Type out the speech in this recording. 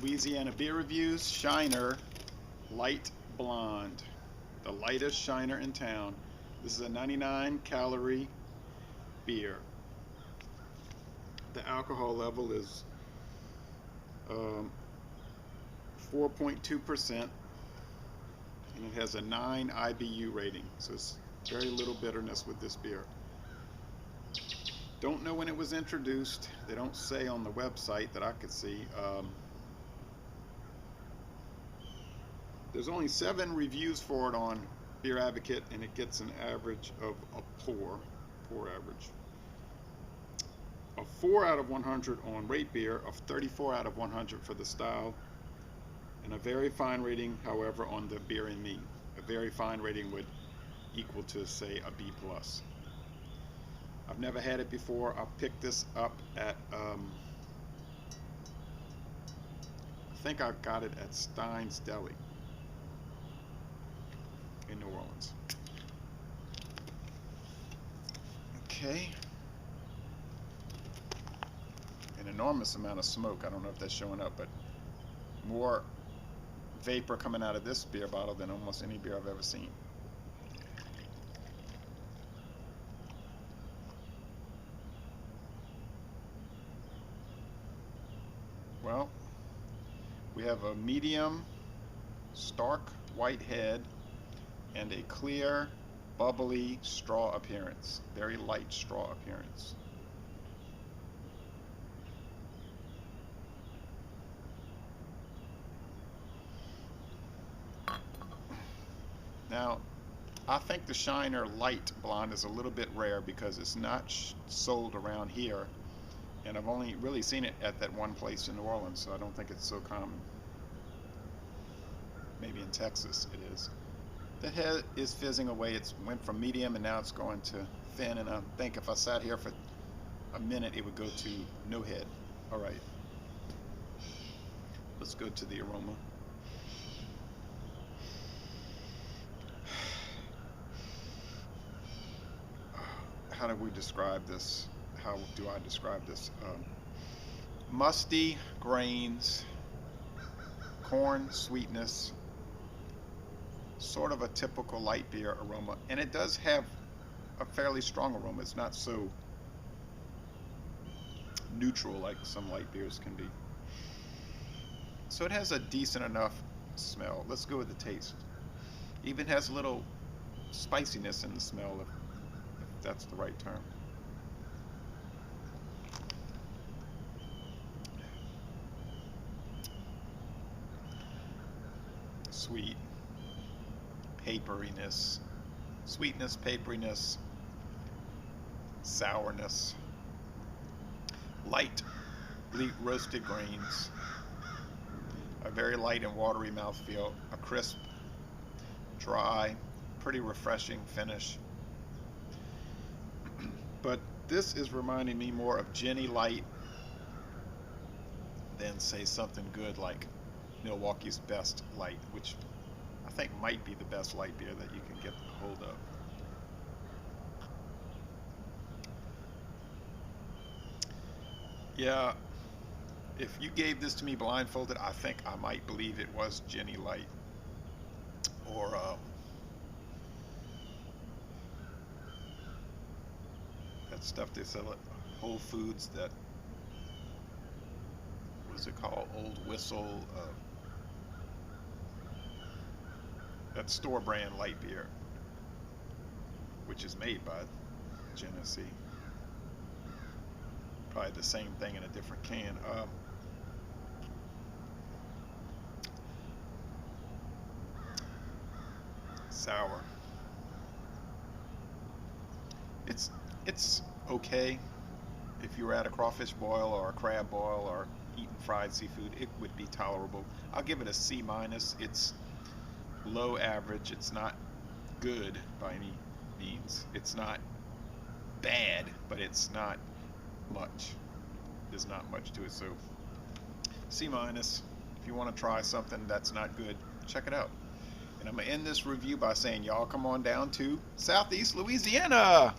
Louisiana Beer Reviews Shiner Light Blonde, the lightest shiner in town. This is a 99 calorie beer. The alcohol level is 4.2%, and it has a 9 IBU rating, so it's very little bitterness with this beer. Don't know when it was introduced. They don't say on the website that I could see. There's only 7 reviews for it on Beer Advocate, and it gets an average of a poor average. A 4 out of 100 on Rate Beer, a 34 out of 100 for the style, and a very fine rating, however, on the Beer and Me. A very fine rating would equal to, say, a B+. I've never had it before. I picked this up at, I think I got it at Stein's Deli in New Orleans. Okay. An enormous amount of smoke. I don't know if that's showing up, but more vapor coming out of this beer bottle than almost any beer I've ever seen. Well, we have a medium stark white head and a clear bubbly straw appearance, very light straw appearance. Now, I think the Shiner Light Blonde is a little bit rare because it's not sold around here, and I've only really seen it at that one place in New Orleans, so I don't think it's so common. Maybe in Texas it is. The head is fizzing away. It went from medium and now it's going to thin, and I think if I sat here for a minute it would go to no head. Alright, let's go to the aroma. How do we describe this? How do I describe this? Musty grains, corn sweetness, sort of a typical light beer aroma, and it does have a fairly strong aroma. It's not so neutral like some light beers can be. So it has a decent enough smell. Let's go with the taste. Even has a little spiciness in the smell, if that's the right term. Sweet, paperiness, sweetness, paperiness, sourness, light roasted grains, a very light and watery mouthfeel, a crisp, dry, pretty refreshing finish. But this is reminding me more of Jenny Light than, say, something good like Milwaukee's Best Light, which I think might be the best light beer that you can get a hold of. Yeah, if you gave this to me blindfolded, I think I might believe it was Jenny Light, or that stuff they sell at Whole Foods, that, what is it called, Old Whistle, that store brand light beer, which is made by Genesee. Probably the same thing in a different can. Sour. It's okay. If you were at a crawfish boil or a crab boil or eating fried seafood, it would be tolerable. I'll give it a C-. It's low average. It's not good by any means. It's not bad, but it's not much. There's not much to it, so C-. If you want to try something that's not good, check it out. And I'm going to end this review by saying, y'all come on down to Southeast Louisiana.